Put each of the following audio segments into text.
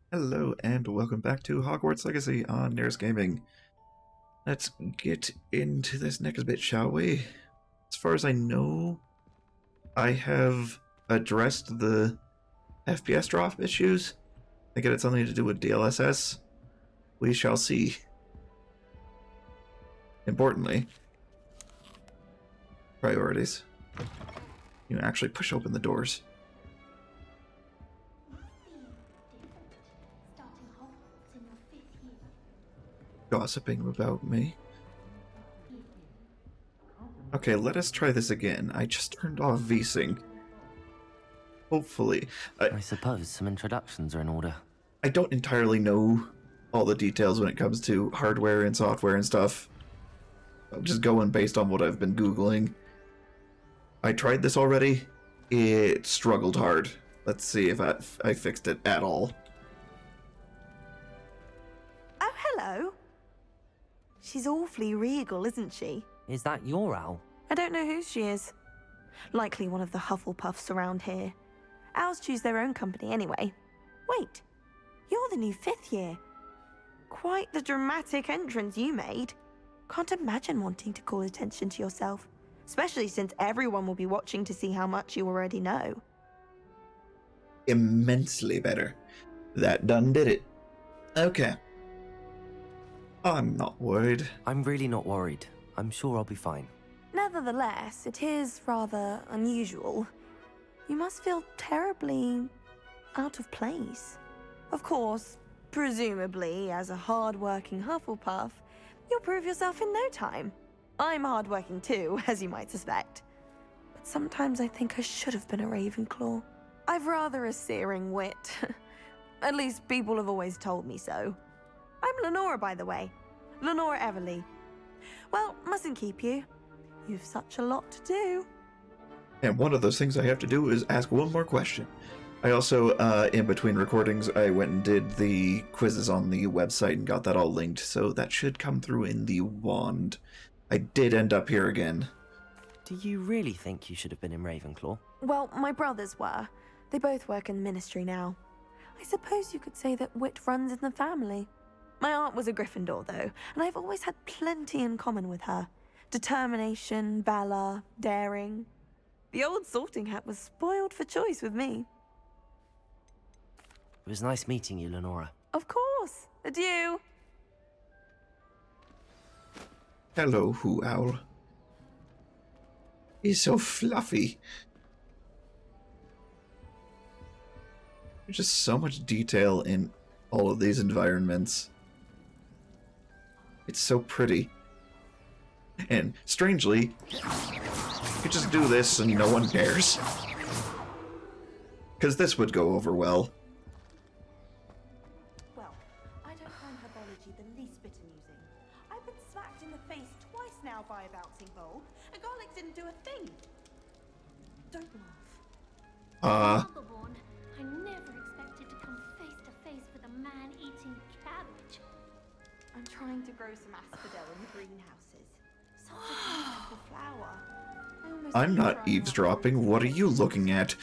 Hello and welcome back to Hogwarts Legacy on Nearest Gaming. Let's get into this next bit, shall we? As far as I know, I have addressed the FPS drop issues. I think it had something to do with DLSS. We shall see. Importantly, priorities. You can actually push open the doors. Gossiping about me. Okay, let us try this again. I just turned off VSync. Hopefully. I suppose some introductions are in order. I don't entirely know all the details when it comes to hardware and software and stuff. I'm just going based on what I've been Googling. I tried this already. It struggled hard. Let's see if I fixed it at all. Oh, hello. She's awfully regal, isn't she? Is that your owl? I don't know who she is. Likely one of the Hufflepuffs around here. Owls choose their own company anyway. Wait, you're the new 5th year. Quite the dramatic entrance you made. Can't imagine wanting to call attention to yourself, especially since everyone will be watching to see how much you already know. Immensely better. That done did it. Okay. I'm not worried. I'm really not worried. I'm sure I'll be fine. Nevertheless, it is rather unusual. You must feel terribly out of place. Of course, presumably, as a hard-working Hufflepuff, you'll prove yourself in no time. I'm hard-working too, as you might suspect. But sometimes I think I should have been a Ravenclaw. I've rather a searing wit. At least people have always told me so. I'm Lenora, by the way. Lenora Everly. Well, mustn't keep you. You've such a lot to do. And one of those things I have to do is ask one more question. I also, in between recordings, I went and did the quizzes on the website and got that all linked, so that should come through in the wand. I did end up here again. Do you really think you should have been in Ravenclaw? Well, my brothers were. They both work in the ministry now. I suppose you could say that wit runs in the family. My aunt was a Gryffindor, though, and I've always had plenty in common with her. Determination, valor, daring. The old sorting hat was spoiled for choice with me. It was nice meeting you, Lenora. Of course. Adieu. Hello, Who Owl. He's so fluffy. There's just so much detail in all of these environments. It's so pretty. And strangely, you could just do this and no one cares. Because this would go over well. Well, I don't find herbology the least bit amusing. I've been smacked in the face twice now by a bouncing bulb, and garlic didn't do a thing. Don't laugh. Motherborn, I never expected to come face to face with a man eating cabbage. I'm trying to grow some asphodel in the greenhouses. Such a beautiful flower. I almost I'm tried not eavesdropping. What are you looking at?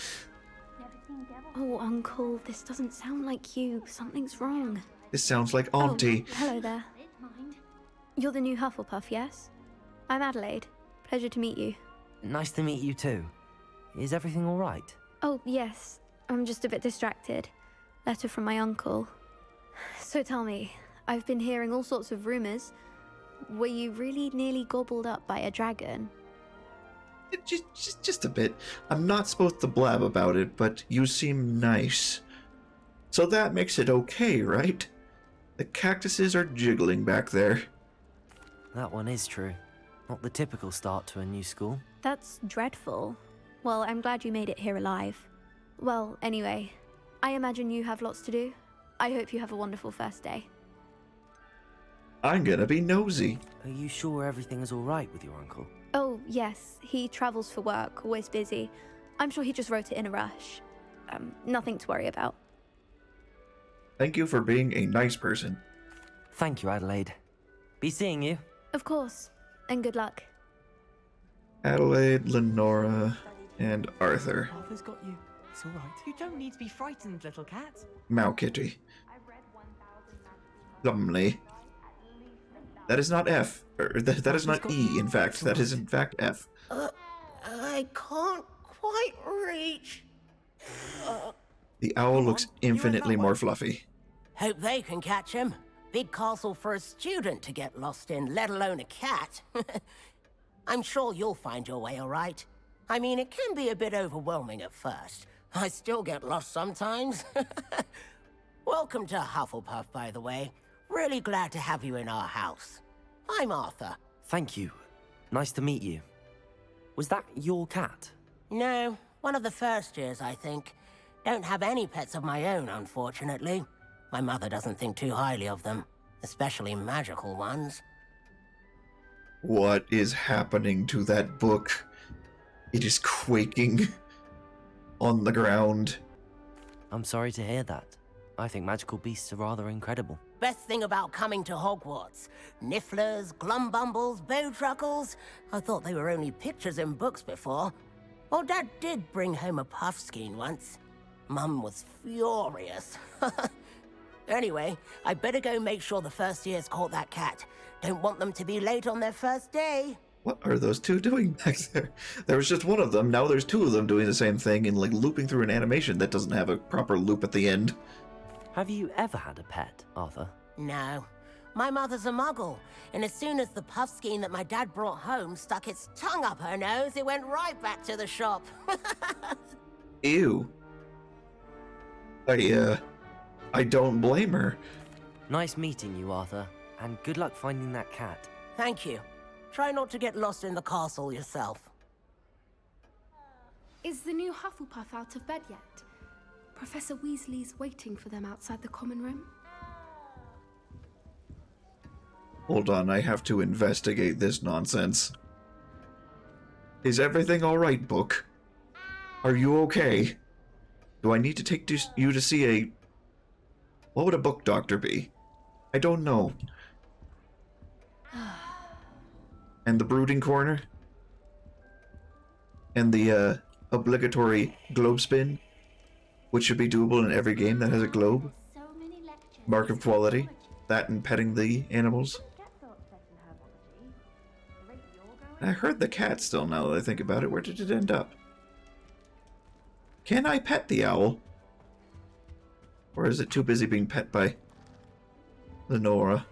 Never seen devil. Oh, Uncle, this doesn't sound like you. Something's wrong. This sounds like Auntie. Oh, hello there. It, mind. You're the new Hufflepuff, yes? I'm Adelaide. Pleasure to meet you. Nice to meet you too. Is everything all right? Oh, yes. I'm just a bit distracted. Letter from my uncle. So tell me, I've been hearing all sorts of rumors. Were you really nearly gobbled up by a dragon? Just a bit. I'm not supposed to blab about it, but you seem nice. So that makes it okay, right? The cactuses are jiggling back there. That one is true. Not the typical start to a new school. That's dreadful. Well, I'm glad you made it here alive. Well, anyway, I imagine you have lots to do. I hope you have a wonderful first day. I'm gonna be nosy. Are you sure everything is all right with your uncle? Oh, yes. He travels for work, always busy. I'm sure he just wrote it in a rush. Nothing to worry about. Thank you for being a nice person. Thank you, Adelaide. Be seeing you. Of course. And good luck. Adelaide, Lenora, and Arthur. Arthur's got you. It's all right. You don't need to be frightened, little cat. Mau Kitty. I Lumley. That is not F. That is He's not got E, in fact. That is, excellent. in fact, F. I can't quite reach. The owl Come looks on, you went infinitely that more way. fluffy. Hope they can catch him. Big castle for a student to get lost in, let alone a cat. I'm sure you'll find your way all right. I mean, it can be a bit overwhelming at first. I still get lost sometimes. Welcome to Hufflepuff, by the way. Really glad to have you in our house. I'm Arthur. Thank you. Nice to meet you. Was that your cat? No, one of the first years, I think. Don't have any pets of my own, unfortunately. My mother doesn't think too highly of them, especially magical ones. What is happening to that book? It is quaking on the ground. I'm sorry to hear that. I think magical beasts are rather incredible. Best thing about coming to Hogwarts. Nifflers, glumbumbles, bowtruckles. I thought they were only pictures in books before. Well, Dad did bring home a puffskein once. Mum was furious. Anyway, I better go make sure the first years caught that cat. Don't want them to be late on their first day. What are those two doing back there? There was just one of them, now there's two of them doing the same thing and like looping through an animation that doesn't have a proper loop at the end. Have you ever had a pet, Arthur? No. My mother's a muggle, and as soon as the puffskein that my dad brought home stuck its tongue up her nose, it went right back to the shop. Ew. I don't blame her. Nice meeting you, Arthur, and good luck finding that cat. Thank you. Try not to get lost in the castle yourself. Is the new Hufflepuff out of bed yet? Professor Weasley's waiting for them outside the common room. Hold on, I have to investigate this nonsense. Is everything alright, book? Are you okay? Do I need to take you to see a... What would a book doctor be? I don't know. And the brooding corner? And the, obligatory globe spin? Which should be doable in every game that has a globe? So many lectures. Mark of quality. That and petting the animals. I heard the cat still, now that I think about it. Where did it end up? Can I pet the owl? Or is it too busy being pet by Lenora?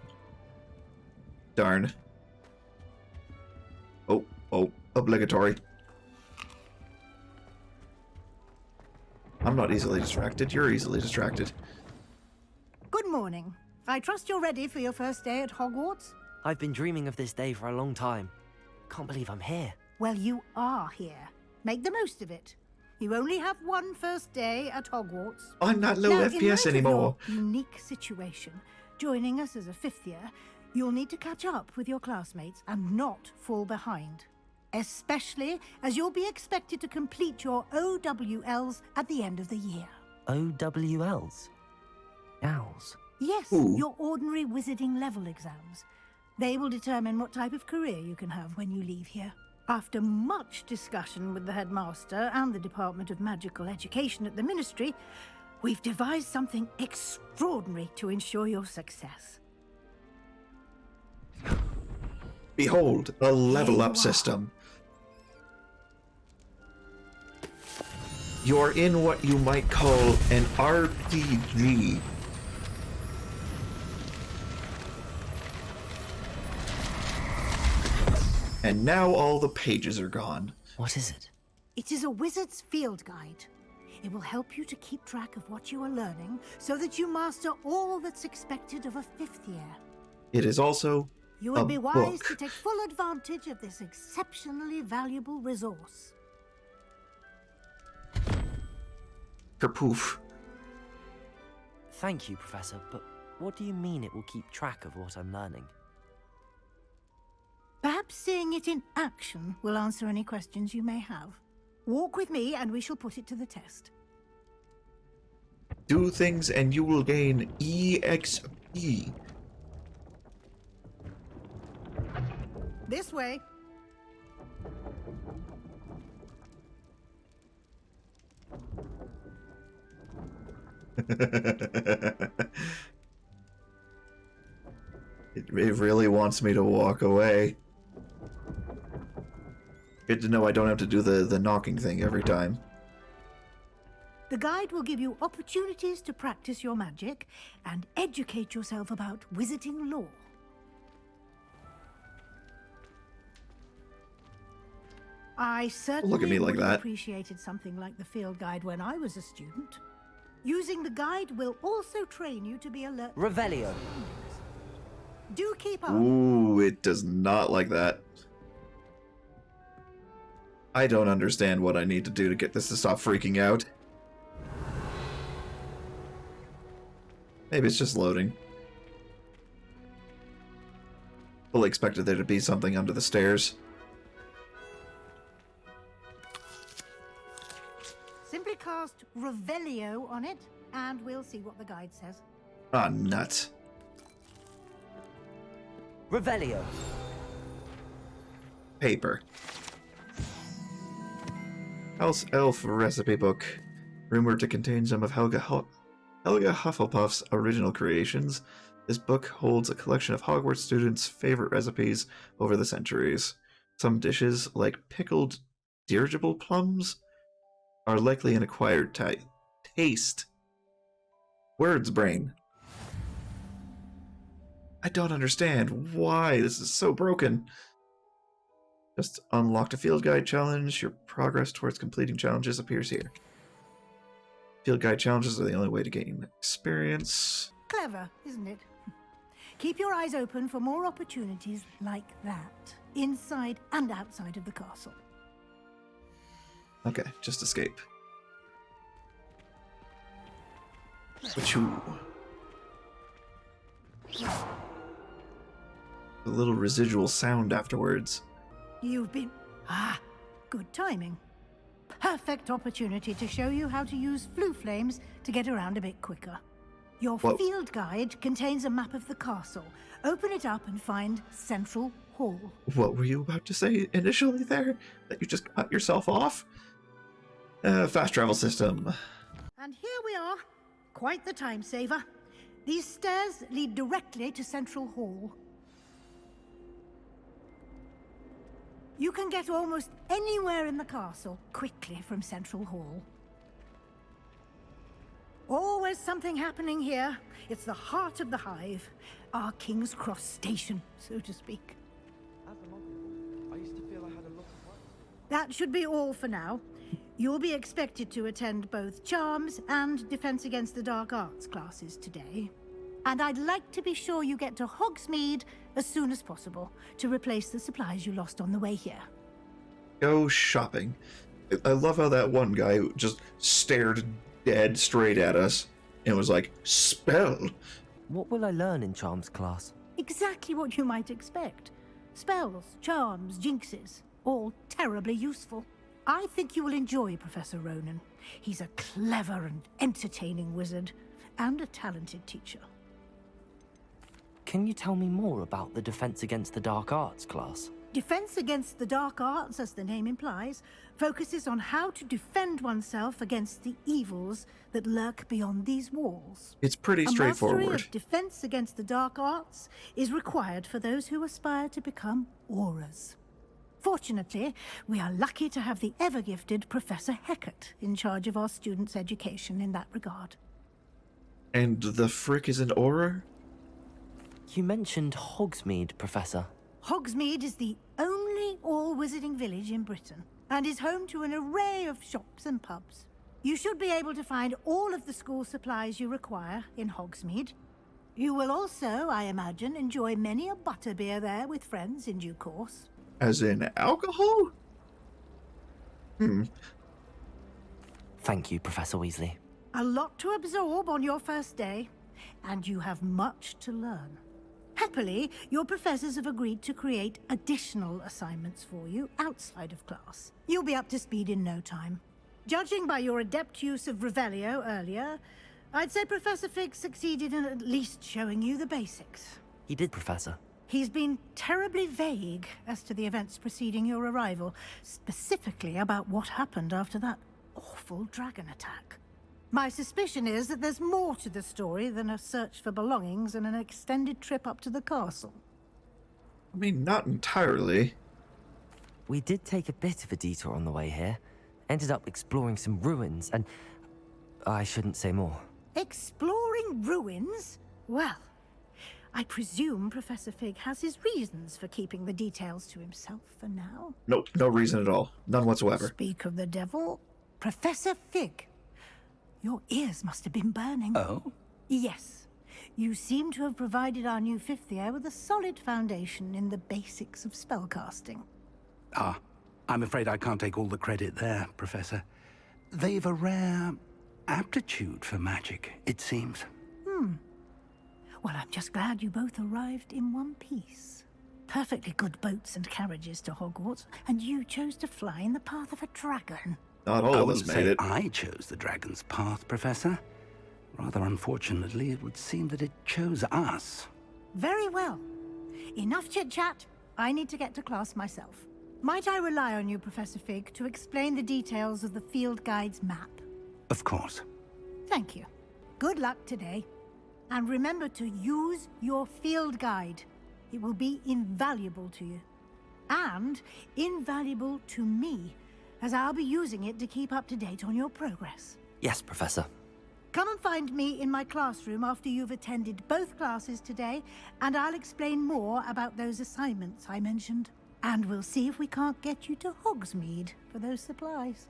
Darn. Oh, obligatory. I'm not easily distracted. You're easily distracted. Good morning. I trust you're ready for your first day at Hogwarts? I've been dreaming of this day for a long time. Can't believe I'm here. Well, you are here. Make the most of it. You only have one first day at Hogwarts. I'm not low Now, FPS in light anymore. Of your unique situation, joining us as a fifth year, you'll need to catch up with your classmates and not fall behind. Especially as you'll be expected to complete your OWLs at the end of the year. OWLs? Owls? Yes, Ooh. your ordinary wizarding level exams. They will determine what type of career you can have when you leave here. After much discussion with the headmaster and the Department of Magical Education at the Ministry, we've devised something extraordinary to ensure your success. Behold, a level There up you are. system. You're in what you might call an RPG. And now all the pages are gone. What is it? It is a wizard's field guide. It will help you to keep track of what you are learning so that you master all that's expected of a fifth year. It is also You would a be wise book. to take full advantage of this exceptionally valuable resource. Kerpoof. Thank you, Professor, but what do you mean it will keep track of what I'm learning? Perhaps seeing it in action will answer any questions you may have. Walk with me and we shall put it to the test. Do things and you will gain EXP. This way. It really wants me to walk away. Good to know I don't have to do the knocking thing every time. The guide will give you opportunities to practice your magic and educate yourself about wizarding lore. I certainly Look at me like would have that. appreciated something like the field guide when I was a student. Using the guide will also train you to be alert. Revelio. Do keep up. Ooh, it does not like that. I don't understand what I need to do to get this to stop freaking out. Maybe it's just loading. Fully expected there to be something under the stairs. Simply cast Revelio on it, and we'll see what the guide says. Ah, nuts. Revelio. Paper. House Elf recipe book. Rumored to contain some of Helga Hufflepuff's original creations, this book holds a collection of Hogwarts students' favorite recipes over the centuries. Some dishes, like pickled dirigible plums, are likely an acquired taste. Words brain. I don't understand why this is so broken. Just unlocked a field guide challenge. Your progress towards completing challenges appears here. Field guide challenges are the only way to gain experience. Clever, isn't it? Keep your eyes open for more opportunities like that, inside and outside of the castle. Okay, just escape. Achoo. A little residual sound afterwards. You've been... good timing. Perfect opportunity to show you how to use flue flames to get around a bit quicker. Your Whoa. field guide contains a map of the castle. Open it up and find Central Hall. What were you about to say initially there? That you just cut yourself off? Fast travel system. And here we are. Quite the time saver. These stairs lead directly to Central Hall. You can get almost anywhere in the castle quickly from Central Hall. Always something happening here. It's the heart of the hive. Our King's Cross station, so to speak. As a monk, I used to feel I had a lot of work. That should be all for now. You'll be expected to attend both Charms and Defense Against the Dark Arts classes today. And I'd like to be sure you get to Hogsmeade as soon as possible to replace the supplies you lost on the way here. Go shopping. I love how that one guy just stared dead straight at us and was like, spell. What will I learn in Charms class? Exactly what you might expect. Spells, charms, jinxes, all terribly useful. I think you will enjoy Professor Ronan. He's a clever and entertaining wizard, and a talented teacher. Can you tell me more about the Defense Against the Dark Arts class? Defense Against the Dark Arts, as the name implies, focuses on how to defend oneself against the evils that lurk beyond these walls. It's pretty A mastery straightforward. of Defense Against the Dark Arts is required for those who aspire to become auras. Fortunately, we are lucky to have the ever-gifted Professor Hecat in charge of our students' education in that regard. And the frick is an aura? You mentioned Hogsmeade, Professor. Hogsmeade is the only all-wizarding village in Britain, and is home to an array of shops and pubs. You should be able to find all of the school supplies you require in Hogsmeade. You will also, I imagine, enjoy many a butterbeer there with friends in due course. As in alcohol? Thank you, Professor Weasley. A lot to absorb on your first day, and you have much to learn. Happily, your professors have agreed to create additional assignments for you outside of class. You'll be up to speed in no time. Judging by your adept use of Revelio earlier, I'd say Professor Fig succeeded in at least showing you the basics. He did, Professor. He's been terribly vague as to the events preceding your arrival, specifically about what happened after that awful dragon attack. My suspicion is that there's more to the story than a search for belongings and an extended trip up to the castle. I mean, not entirely. We did take a bit of a detour on the way here. Ended up exploring some ruins, and I shouldn't say more. Exploring ruins? Well, I presume Professor Fig has his reasons for keeping the details to himself for now. Nope, no reason at all. None whatsoever. Speak of the devil. Professor Fig, your ears must have been burning. Oh? Yes. You seem to have provided our new fifth year with a solid foundation in the basics of spellcasting. Ah, I'm afraid I can't take all the credit there, Professor. They've a rare aptitude for magic, it seems. Well, I'm just glad you both arrived in one piece. Perfectly good boats and carriages to Hogwarts, and you chose to fly in the path of a dragon. Not all I of us wouldn't made say it. I chose the dragon's path, Professor. Rather unfortunately, it would seem that it chose us. Very well. Enough chit-chat. I need to get to class myself. Might I rely on you, Professor Fig, to explain the details of the field guide's map? Of course. Thank you. Good luck today. And remember to use your field guide. It will be invaluable to you. And invaluable to me, as I'll be using it to keep up to date on your progress. Yes, Professor. Come and find me in my classroom after you've attended both classes today, and I'll explain more about those assignments I mentioned. And we'll see if we can't get you to Hogsmeade for those supplies.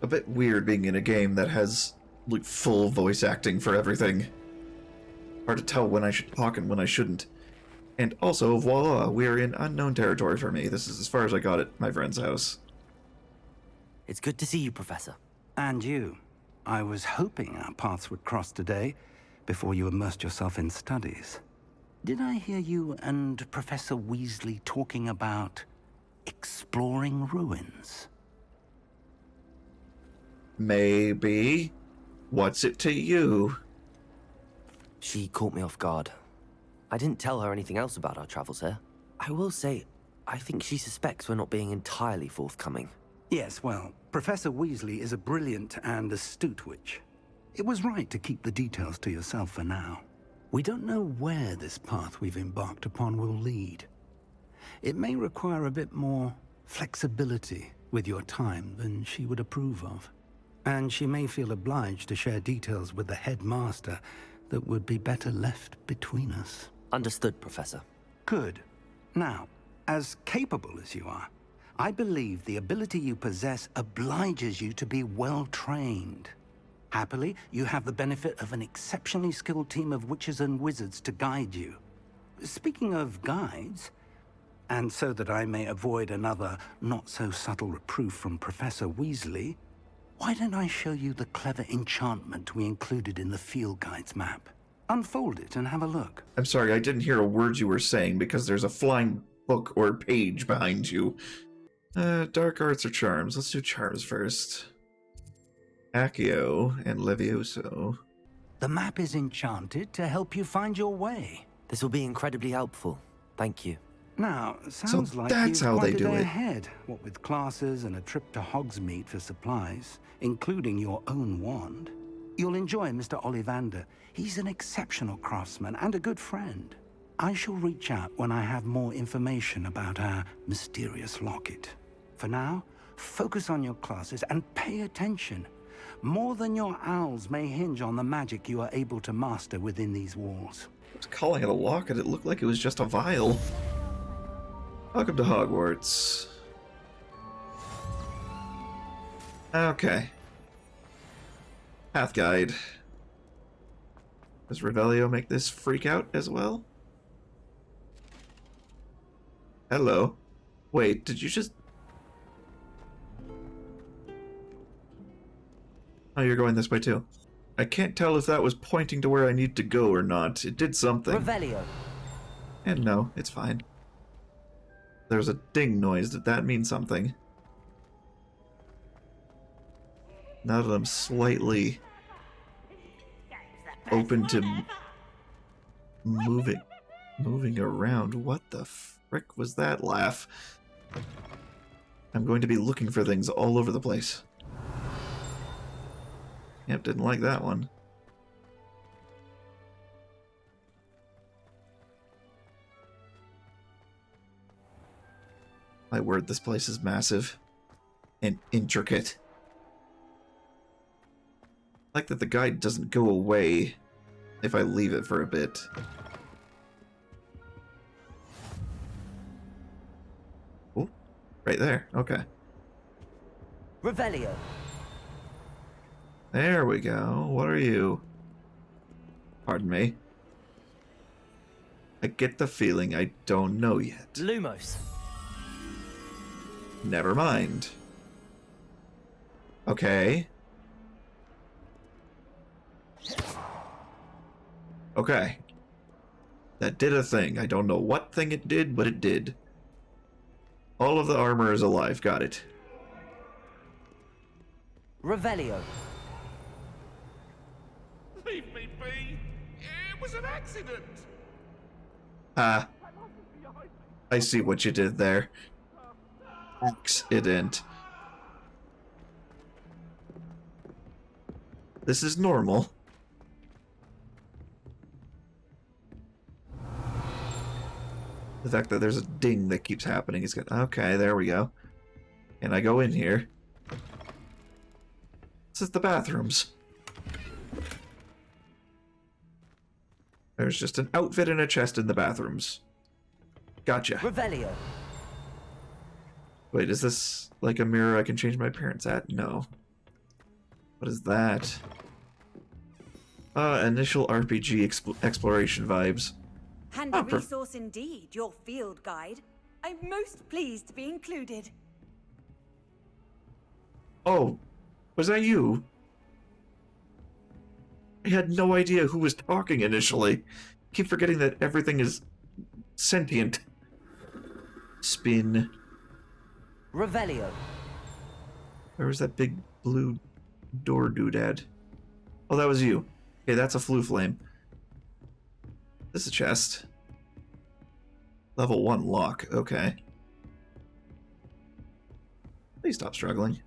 A bit weird being in a game that has like full voice acting for everything. Hard to tell when I should talk and when I shouldn't. And also, voila, we're in unknown territory for me. This is as far as I got at my friend's house. It's good to see you, Professor. And you. I was hoping our paths would cross today, before you immersed yourself in studies. Did I hear you and Professor Weasley talking about exploring ruins? Maybe. What's it to you? She caught me off guard. I didn't tell her anything else about our travels here. I will say, I think she suspects we're not being entirely forthcoming. Yes, well, Professor Weasley is a brilliant and astute witch. It was right to keep the details to yourself for now. We don't know where this path we've embarked upon will lead. It may require a bit more flexibility with your time than she would approve of. And she may feel obliged to share details with the headmaster that would be better left between us. Understood, Professor. Good. Now, as capable as you are, I believe the ability you possess obliges you to be well-trained. Happily, you have the benefit of an exceptionally skilled team of witches and wizards to guide you. Speaking of guides, and so that I may avoid another not-so-subtle reproof from Professor Weasley, why don't I show you the clever enchantment we included in the field guide's map? Unfold it and have a look. I'm sorry, I didn't hear a word you were saying because there's a flying book or page behind you. Dark arts or charms? Let's do charms first. Accio and Levioso. The map is enchanted to help you find your way. This will be incredibly helpful. Thank you. Now, sounds like that's you've how quite they a do day it. ahead, what with classes and a trip to Hogsmeade for supplies, including your own wand. You'll enjoy Mr. Ollivander. He's an exceptional craftsman and a good friend. I shall reach out when I have more information about our mysterious locket. For now, focus on your classes and pay attention. More than your owls may hinge on the magic you are able to master within these walls. I was calling it a locket, it looked like it was just a vial. Welcome to Hogwarts. Okay. Path guide. Does Revelio make this freak out as well? Hello. Wait, did you just... Oh, you're going this way too. I can't tell if that was pointing to where I need to go or not. It did something. Revelio. And no, it's fine. There's a ding noise. Did that mean something? Now that I'm slightly open to moving around. What the frick was that laugh? I'm going to be looking for things all over the place. Yep, didn't like that one. My word, this place is massive and intricate. I like that the guide doesn't go away if I leave it for a bit. Oh, right there. Okay. Revelio. There we go. What are you? Pardon me. I get the feeling I don't know yet. Lumos. Never mind. Okay. Okay. That did a thing. I don't know what thing it did, but it did. All of the armor is alive. Got it. Revelio. Leave me be. It was an accident. Ah. I see what you did there. Accident. This is normal. The fact that there's a ding that keeps happening is good. Okay, there we go. And I go in here. This is the bathrooms. There's just an outfit and a chest in the bathrooms. Gotcha. Revelio. Wait, is this like a mirror I can change my appearance at? No. What is that? Initial RPG exploration vibes. Handy resource indeed, your field guide. I'm most pleased to be included. Oh, was that you? I had no idea who was talking initially. Keep forgetting that everything is sentient. Spin. Revelio. Where was that big blue door doodad? Oh, that was you. Okay, that's a flue flame. This is a chest. Level 1 lock. Okay. Please stop struggling.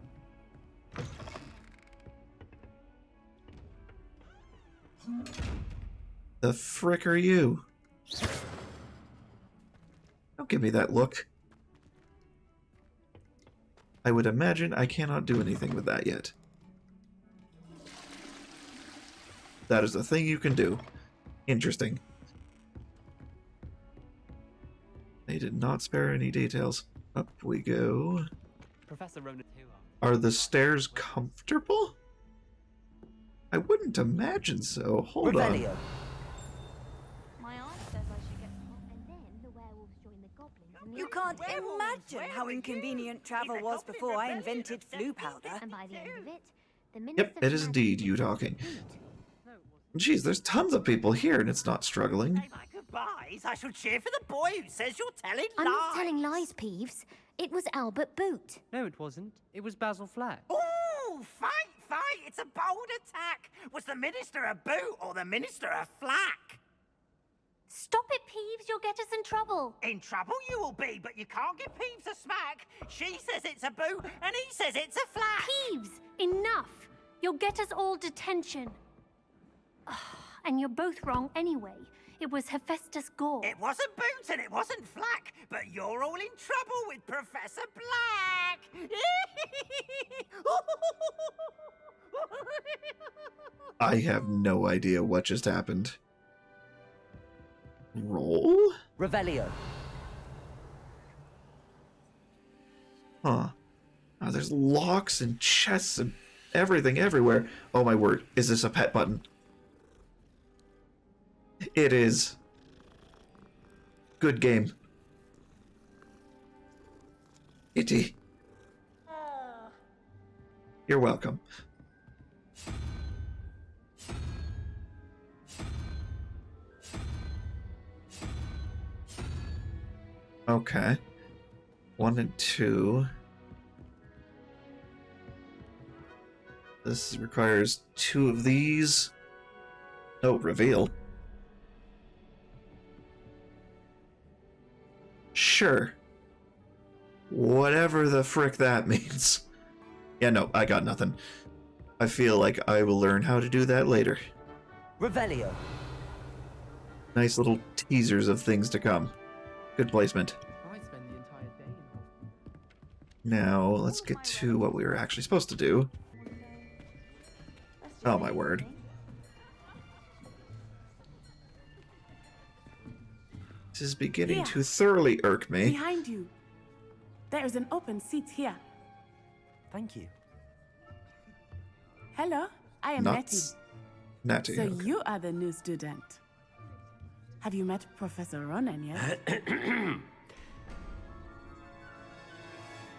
The frick are you? Don't give me that look. I would imagine I cannot do anything with that yet. That is a thing you can do. Interesting. They did not spare any details. Up we go. Professor Ronan, Are the stairs comfortable? I wouldn't imagine so. Hold Revelio. on. My aunt says I should get and then the werewolves join the goblins. And You can't imagine how inconvenient travel was before I invented flu powder. And by the end of it, the minister Yep, it is indeed you talking. Jeez, there's tons of people here and it's not struggling. Say my goodbyes. I shall cheer for the boy who says you're telling I'm lies. not telling lies, Peeves. It was Albert Boot. No, it wasn't. It was Basil Flack. Ooh, fight! It's a bold attack. Was the minister a boot or the minister a flack? Stop it, Peeves. You'll get us in trouble. In trouble you will be, but you can't give Peeves a smack. She says it's a boot and he says it's a flack. Peeves, enough. You'll get us all detention. And you're both wrong anyway. It was Hephaestus Gore. It wasn't boot and it wasn't flack, but you're all in trouble with Professor Black. I have no idea what just happened. Roll? Revelio. Huh. Oh, there's locks and chests and everything everywhere. Oh my word, is this a pet button? It is. Good game. Itty. You're welcome. Okay. 1 and 2. This requires 2 of these. Oh, reveal. Sure. Whatever the frick that means. Yeah, no, I got nothing. I feel like I will learn how to do that later. Revelio. Nice little teasers of things to come. Good placement. I spend the entire day in Now, let's get to what we were actually supposed to do. Oh my word. This is beginning Here. to thoroughly irk me. Behind you. There is an open seat here. Thank you. Hello, I am Nuts. Natty. Nettie. So okay. you are the new student. Have you met Professor Ronan yet?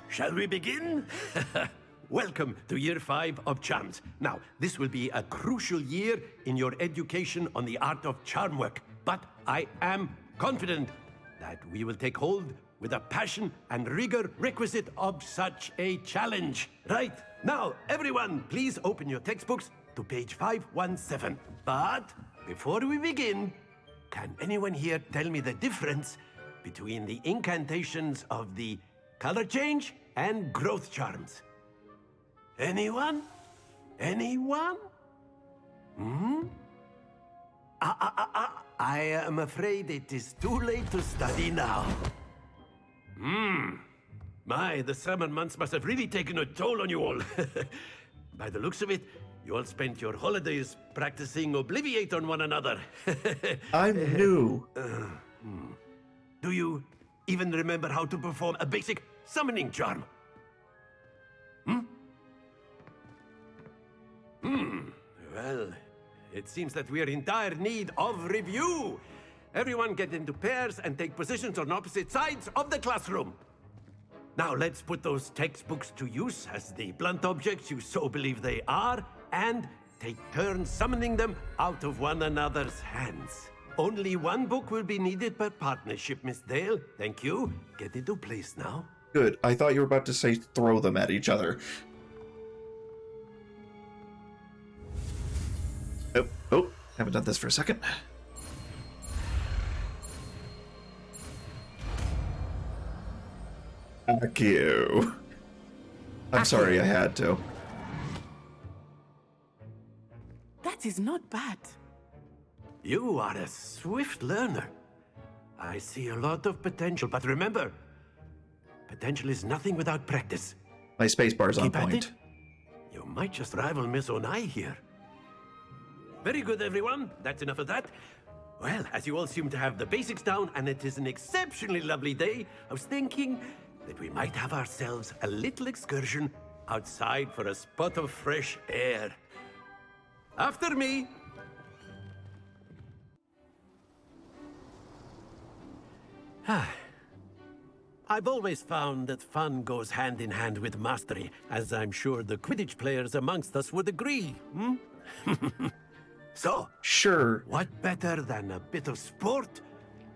Shall we begin? Welcome to Year 5 of Charms. Now, this will be a crucial year in your education on the art of charm work, but I am confident that we will take hold with the passion and rigor requisite of such a challenge. Right, now, everyone, please open your textbooks to page 517. But before we begin, can anyone here tell me the difference between the incantations of the color change and growth charms? Anyone? Anyone? I am afraid it is too late to study now. My, the summer months must have really taken a toll on you all. By the looks of it, you all spent your holidays practicing Obliviate on one another. I'm new. Do you even remember how to perform a basic summoning charm? Well, it seems that we are in dire need of review. Everyone get into pairs and take positions on opposite sides of the classroom. Now let's put those textbooks to use as the blunt objects you so believe they are, and take turns summoning them out of one another's hands. Only one book will be needed per partnership, Miss Dale. Thank you. Get into place now. Good. I thought you were about to say throw them at each other. Oh, haven't done this for a second. Fuck you. I'm sorry, I had to. That is not bad. You are a swift learner. I see a lot of potential, but remember, potential is nothing without practice. My spacebar's on Keep at point. it. You might just rival Miss Onai here. Very good, everyone. That's enough of that. Well, as you all seem to have the basics down, and it is an exceptionally lovely day, I was thinking that we might have ourselves a little excursion outside for a spot of fresh air. After me. I've always found that fun goes hand in hand with mastery, as I'm sure the Quidditch players amongst us would agree. So, sure. What better than a bit of sport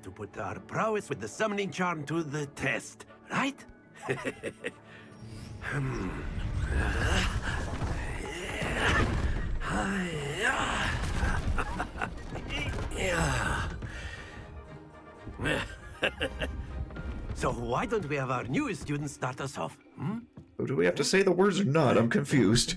to put our prowess with the summoning charm to the test, right? So why don't we have our newest student start us off? Oh, do we have to say the words or not? I'm confused.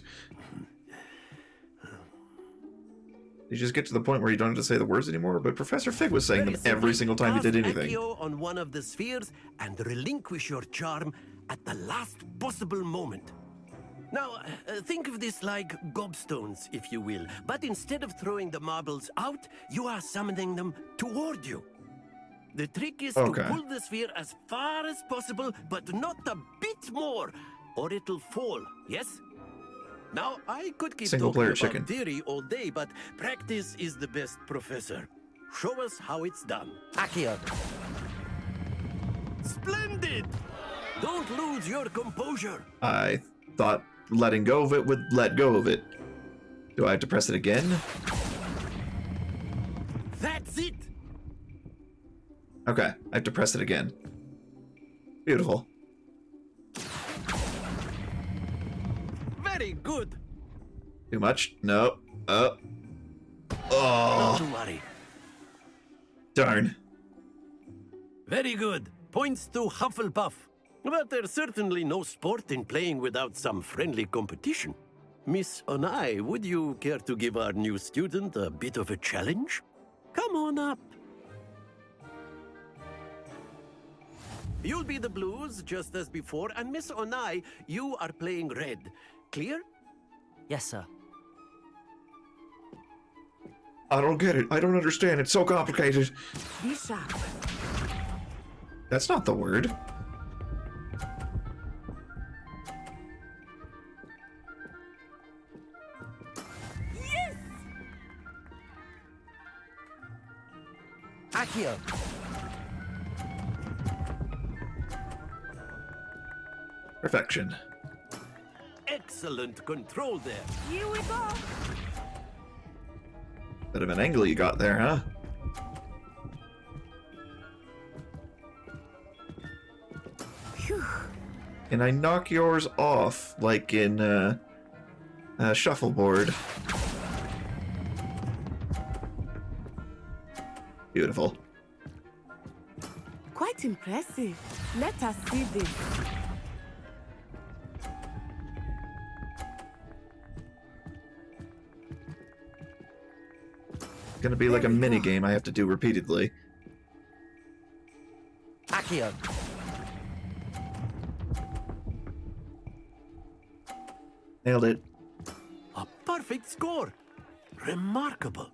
You just get to the point where you don't have to say the words anymore, but Professor Fig was saying them every single time he did anything. Accio on one of the spheres and relinquish your charm at the last possible moment. Now, think of this like gobstones, if you will. But instead of throwing the marbles out, you are summoning them toward you. The trick is to pull the sphere as far as possible, but not a bit more, or it'll fall, yes? Now, I could keep talking about theory all day, but practice is the best professor. Show us how it's done. Accio. Splendid! Don't lose your composure. I thought letting go of it would let go of it. Do I have to press it again? That's it! Okay, I have to press it again. Beautiful. Very good. Too much? No. Not Oh. to worry. Darn. Very good. Points to Hufflepuff. But there's certainly no sport in playing without some friendly competition. Miss Onai, would you care to give our new student a bit of a challenge? Come on up. You'll be the blues, just as before, and Miss Onai, you are playing red. Clear? Yes, sir. I don't get it. I don't understand. It's so complicated. Be sharp. That's not the word. Yes! Accio! Perfection. Excellent control there. Here we go. Bit of an angle you got there, huh? Phew. Can I knock yours off, like in shuffleboard? Beautiful. Quite impressive. Let us see this. Gonna be like a mini game I have to do repeatedly. Accio! Nailed it. A perfect score. Remarkable.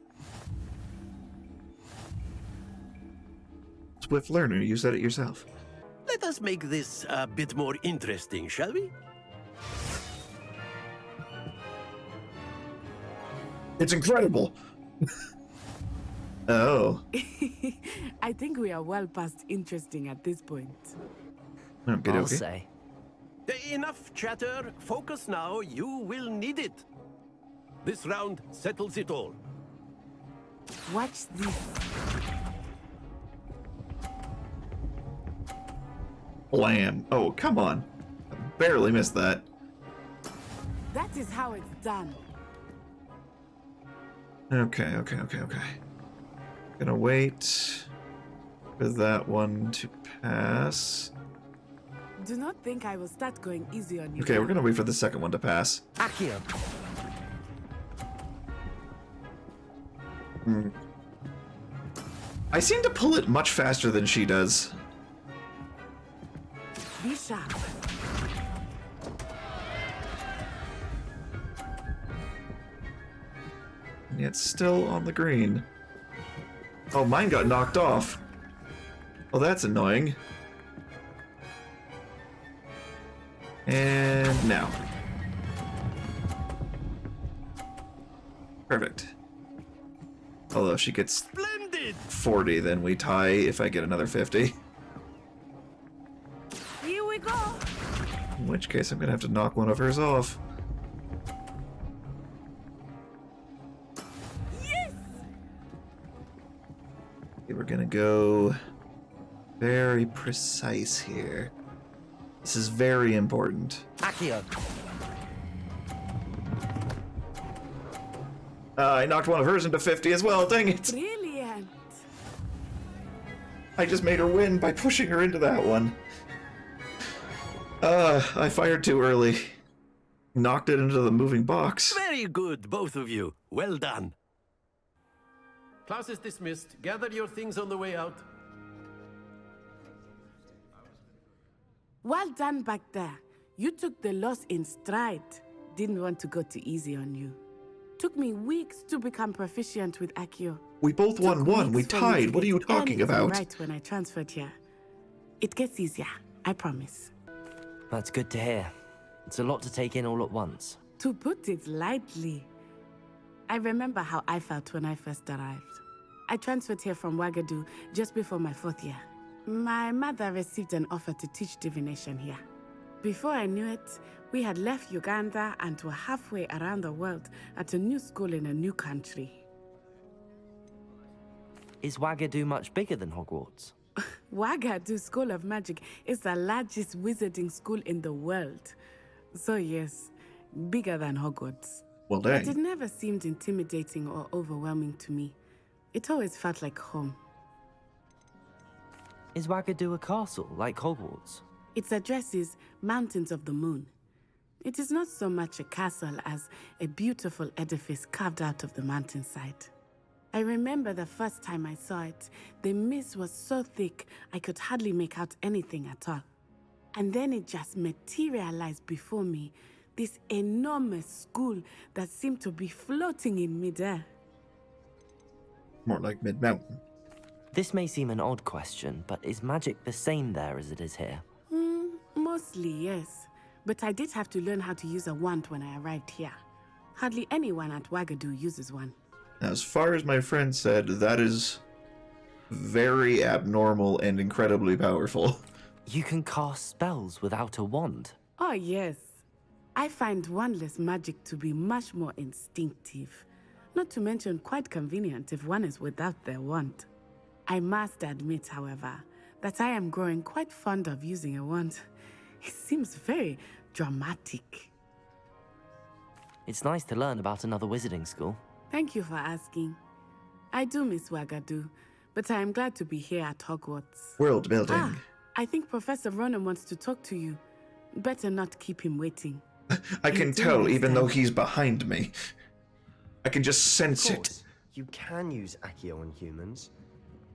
Swift learner, you said it yourself. Let us make this a bit more interesting, shall we? It's incredible! Oh. I think we are well past interesting at this point. Okay, I'll okay. say. Enough chatter. Focus now. You will need it. This round settles it all. Watch this. Blam. Oh, come on. I barely missed that. That is how it's done. Okay. Gonna wait for that one to pass. Do not think I will start going easy on you. Okay, we're gonna wait for the second one to pass. Accio! I seem to pull it much faster than she does. Be sharp. And it's still on the green. Oh, mine got knocked off. Oh, that's annoying. And now. Perfect. Although if she gets Splendid! 40, then we tie if I get another 50. Here we go. In which case, I'm gonna have to knock one of hers off. Yes! Okay, we're gonna go very precise here. This is very important. Accio! I knocked one of hers into 50 as well, dang it! Brilliant. I just made her win by pushing her into that one. I fired too early. Knocked it into the moving box. Very good, both of you. Well done. Class is dismissed. Gather your things on the way out. Well done back there. You took the loss in stride. Didn't want to go too easy on you. Took me weeks to become proficient with Accio. We both won one. We Weeks for me tied. to What are you get talking anything about? Right when I transferred here. It gets easier, I promise. That's good to hear. It's a lot to take in all at once. To put it lightly, I remember how I felt when I first arrived. I transferred here from Wagadu just before my 4th year. My mother received an offer to teach divination here. Before I knew it, we had left Uganda and were halfway around the world at a new school in a new country. Is Wagadu much bigger than Hogwarts? Wagadu School of Magic is the largest wizarding school in the world. So yes, bigger than Hogwarts. Well, But it dang. never seemed intimidating or overwhelming to me. It always felt like home. Is Wagadu a castle, like Hogwarts? Its address is Mountains of the Moon. It is not so much a castle as a beautiful edifice carved out of the mountainside. I remember the first time I saw it, the mist was so thick I could hardly make out anything at all. And then it just materialized before me, this enormous school that seemed to be floating in midair. More like mid-mountain. This may seem an odd question, but is magic the same there as it is here? Mostly, yes. But I did have to learn how to use a wand when I arrived here. Hardly anyone at Wagadu uses one. As far as my friend said, that is very abnormal and incredibly powerful. You can cast spells without a wand? Oh, yes. I find wandless magic to be much more instinctive. Not to mention quite convenient if one is without their wand. I must admit, however, that I am growing quite fond of using a wand. It seems very dramatic. It's nice to learn about another wizarding school. Thank you for asking. I do miss Wagadu, but I am glad to be here at Hogwarts. World building. I think Professor Ronan wants to talk to you. Better not keep him waiting. I can tell, even though he's behind me. I can just sense Of it. course, you can use Accio on humans,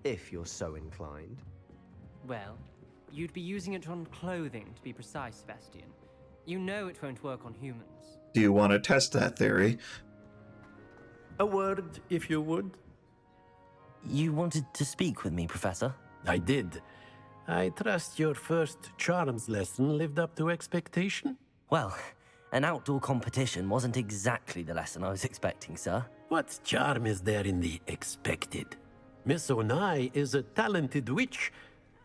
if you're so inclined. Well, you'd be using it on clothing, to be precise, Sebastian. You know it won't work on humans. Do you want to test that theory? A word, if you would. You wanted to speak with me, Professor? I did. I trust your first charms lesson lived up to expectation? Well, an outdoor competition wasn't exactly the lesson I was expecting, sir. What charm is there in the expected? Miss Onai is a talented witch.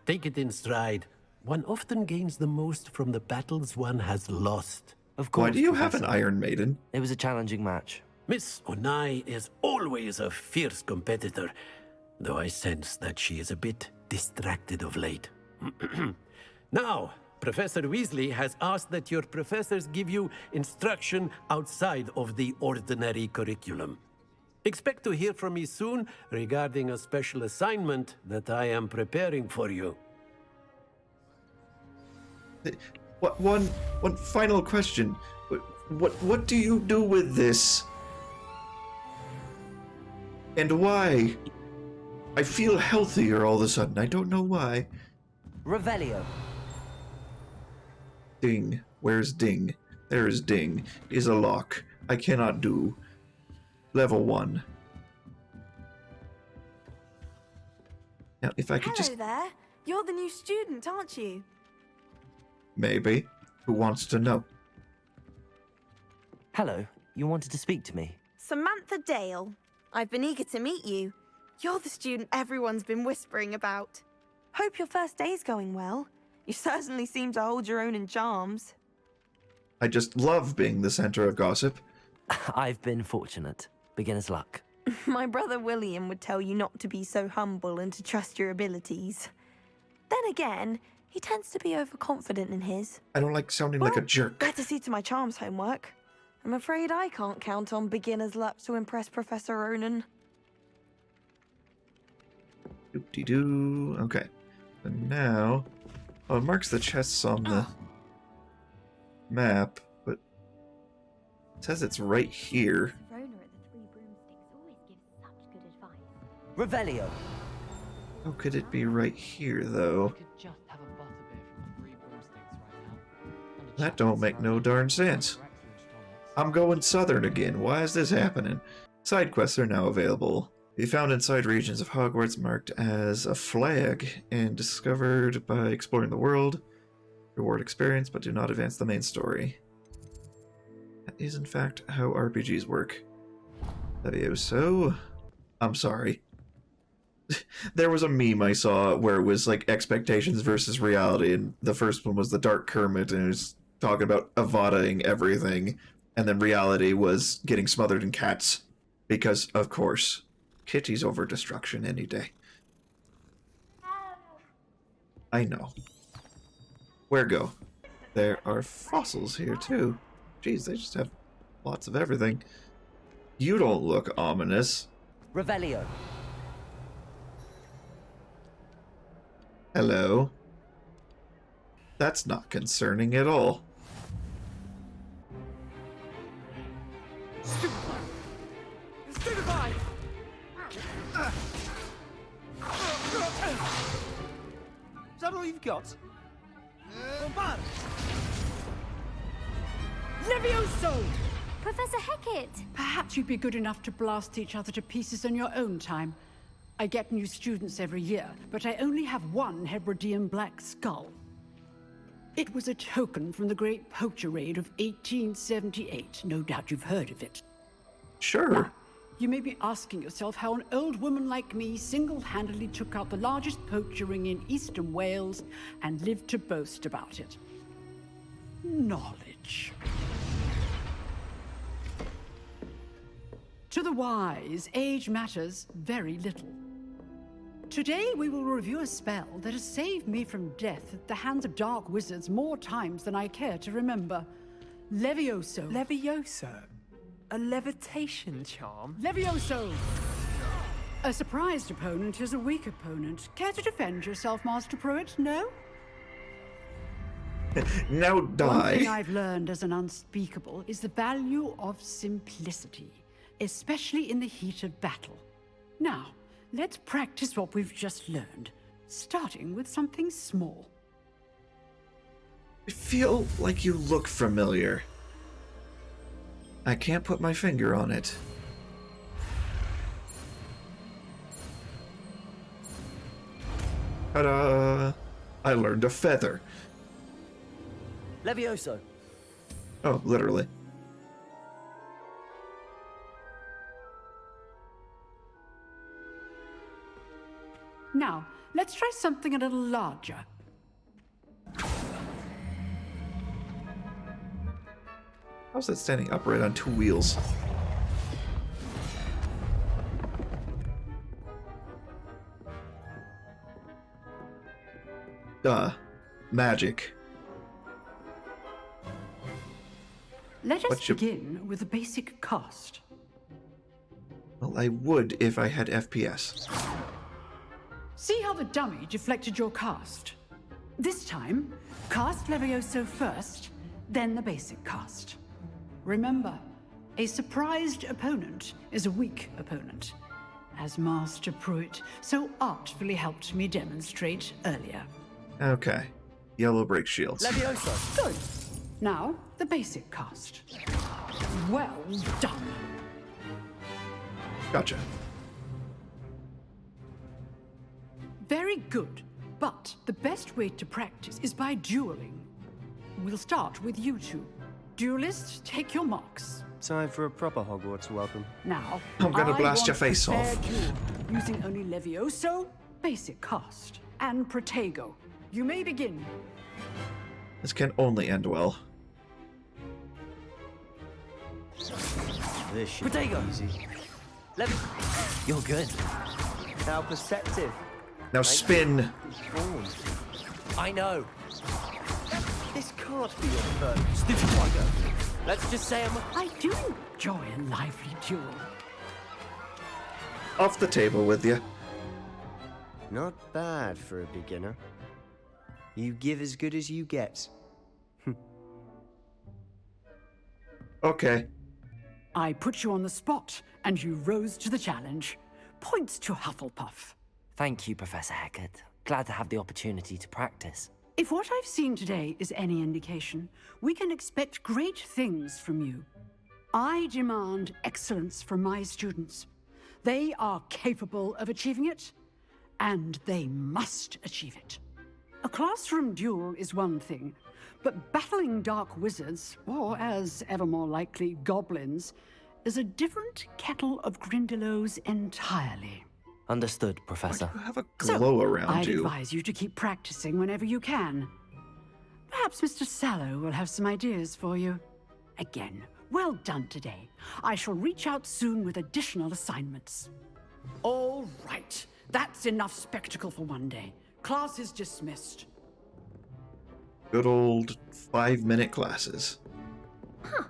Take it in stride. One often gains the most from the battles one has lost. Of course, Why do you have Professor. an Iron Maiden? It was a challenging match. Miss Onai is always a fierce competitor, though I sense that she is a bit distracted of late. Now, Professor Weasley has asked that your professors give you instruction outside of the ordinary curriculum. Expect to hear from me soon regarding a special assignment that I am preparing for you. One final question. What do you do with this? And why? I feel healthier all of a sudden. I don't know why. Revelio. Ding. Where's Ding? There is Ding. Is a lock. I cannot do. Level 1. Now, if I could Hello just... there. You're the new student, aren't you? Maybe. Who wants to know? Hello, you wanted to speak to me? Samantha Dale. I've been eager to meet you. You're the student everyone's been whispering about. Hope your first day's going well. You certainly seem to hold your own in charms. I just love being the center of gossip. I've been fortunate. Beginner's luck. My brother William would tell you not to be so humble and to trust your abilities. Then again, he tends to be overconfident in his. I don't like sounding like a jerk. Better see to my charms homework. I'm afraid I can't count on beginner's luck to impress Professor Ronan. Doop-de-doo. Okay. And now... Oh, it marks the chests on the map, but it says it's right here. Rona at the Three Broomsticks always gives such good advice. Revelio. How could it be right here, though? Could just have a butterbeer from the Three Broomsticks right now. And a That chat don't with make no Sarah darn sense. for Breakfast on it. I'm going southern again. Why is this happening? Side quests are now available. Be found inside regions of Hogwarts marked as a flag and discovered by exploring the world. Reward experience, but do not advance the main story. That is, in fact, how RPGs work. Levioso. I'm sorry. There was a meme I saw where it was like expectations versus reality, and the first one was the Dark Kermit, and it was talking about Avada-ing everything, and then reality was getting smothered in cats. Because, of course, kitties over destruction any day. I know. Where go? There are fossils here, too. Jeez, they just have lots of everything. You don't look ominous. Revelio. Hello. That's not concerning at all. we've got? Levioso! Professor Hecat! Perhaps you'd be good enough to blast each other to pieces on your own time. I get new students every year, but I only have one Hebridean black skull. It was a token from the Great Poacher Raid of 1878. No doubt you've heard of it. Sure. Now, you may be asking yourself how an old woman like me single-handedly took out the largest poacher ring in eastern Wales and lived to boast about it. Knowledge. To the wise, age matters very little. Today we will review a spell that has saved me from death at the hands of dark wizards more times than I care to remember. Levioso. Levioso? A levitation charm? Levioso! A surprised opponent is a weak opponent. Care to defend yourself, Master Pruitt? No? Now One die. thing I've learned as an unspeakable is the value of simplicity, especially in the heat of battle. Now, let's practice what we've just learned, starting with something small. I feel like you look familiar. I can't put my finger on it. Ta-da! I learned a feather. Levioso. Oh, literally. Now, let's try something a little larger. How's that standing upright on two wheels? Duh. Magic. Let us What you- begin with the basic cast. Well, I would if I had FPS. See how the dummy deflected your cast? This time, cast Levioso first, then the basic cast. Remember, a surprised opponent is a weak opponent, as Master Pruitt so artfully helped me demonstrate earlier. Okay. Yellow break shields. Levioso. Good. Now, the basic cast. Well done. Gotcha. Very good, but the best way to practice is by dueling. We'll start with you two. Duelists, take your marks. Time for a proper Hogwarts welcome. Now, I'm gonna I blast want your face a fair off. duel, using only Levioso, basic cast, and Protego. You may begin. This can only end well. This should Protego. be easy. You're good. How perceptive. Now spin. Informed. I know. This can't be your first. Stupid Tiger. Let's just say I do enjoy a lively duel. Off the table with you. Not bad for a beginner. You give as good as you get. Okay. I put you on the spot, and you rose to the challenge. Points to Hufflepuff. Thank you, Professor Hecat. Glad to have the opportunity to practice. If what I've seen today is any indication, we can expect great things from you. I demand excellence from my students. They are capable of achieving it, and they must achieve it. A classroom duel is one thing, but battling dark wizards, or as ever more likely, goblins, is a different kettle of Grindylows entirely. Understood, Professor. You have a glow around I'd you. advise you to keep practicing whenever you can. Perhaps Mr. Sallow will have some ideas for you. Again, well done today. I shall reach out soon with additional assignments. All right, that's enough spectacle for one day. Class is dismissed. Good old 5-minute classes. Huh.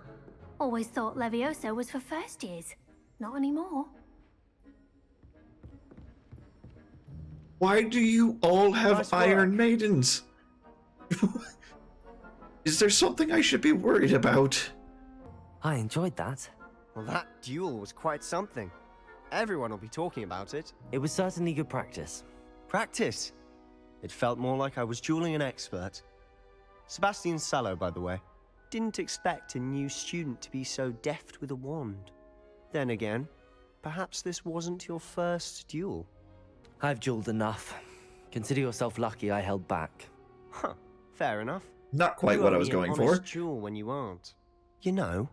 Always thought Levioso was for first years. Not anymore. Why do you all have Nice Iron work. Maidens? Is there something I should be worried about? I enjoyed that. Well, that duel was quite something. Everyone will be talking about it. It was certainly good practice. Practice. It felt more like I was dueling an expert. Sebastian Sallow, by the way. Didn't expect a new student to be so deft with a wand. Then again, perhaps this wasn't your first duel. I've dueled enough. Consider yourself lucky I held back. Huh, fair enough. Not quite what I was going for. Duel when you aren't. You know,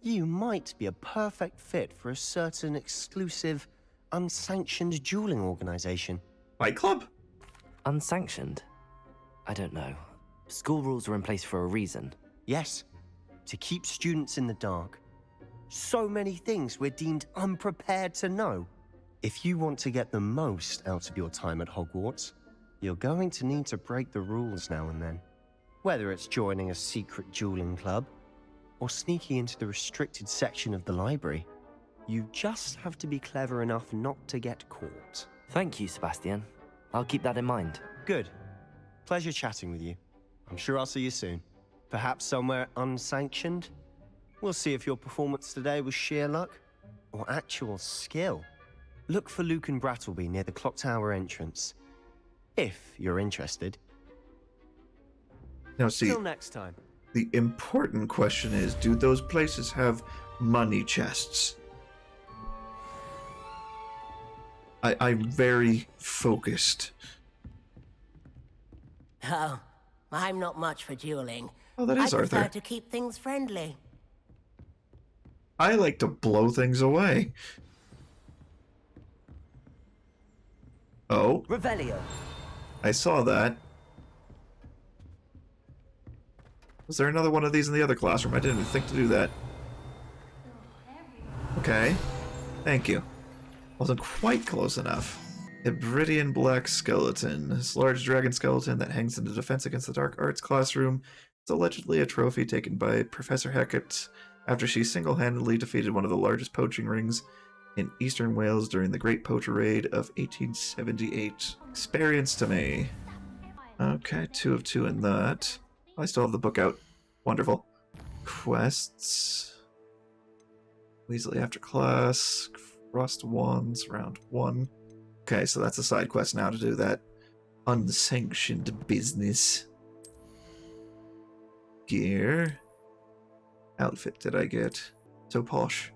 you might be a perfect fit for a certain exclusive, unsanctioned dueling organization. Fight Club? Unsanctioned? I don't know. School rules are in place for a reason. Yes, to keep students in the dark. So many things we're deemed unprepared to know. If you want to get the most out of your time at Hogwarts, you're going to need to break the rules now and then. Whether it's joining a secret dueling club, or sneaking into the restricted section of the library, you just have to be clever enough not to get caught. Thank you, Sebastian. I'll keep that in mind. Good. Pleasure chatting with you. I'm sure I'll see you soon. Perhaps somewhere unsanctioned? We'll see if your performance today was sheer luck or actual skill. Look for Luke and Brattleby near the clock tower entrance. If you're interested. Now see, till next time. The important question is, do those places have money chests? I'm very focused. Oh, I'm not much for dueling. Oh, that is I prefer Arthur. to keep things friendly. I like to blow things away. Oh. Revelio. I saw that. Was there another one of these in the other classroom? I didn't even think to do that. Okay. Thank you. Wasn't quite close enough. Hebridean black skeleton. This large dragon skeleton that hangs in the Defense Against the Dark Arts classroom is allegedly a trophy taken by Professor Hecat after she single-handedly defeated one of the largest poaching rings in eastern Wales during the Great Poacher Raid of 1878. Experience to me. Okay, 2 of 2 in that. I still have the book out. Wonderful. Quests. Weasley after class. Frost Wands, round 1. Okay, so that's a side quest now to do that unsanctioned business. Gear. Outfit did I get? So posh.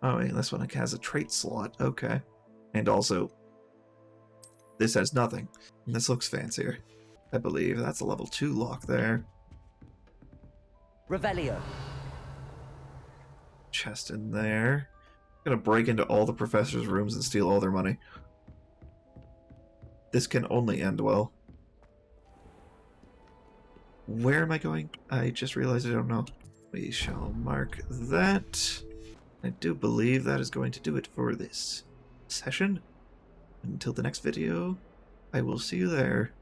Oh, wait, this one has a trait slot. Okay. And also, this has nothing. And this looks fancier. I believe that's a level 2 lock there. Revelio. Chest in there. I'm gonna break into all the professors' rooms and steal all their money. This can only end well. Where am I going? I just realized I don't know. We shall mark that. I do believe that is going to do it for this session. Until the next video, I will see you there.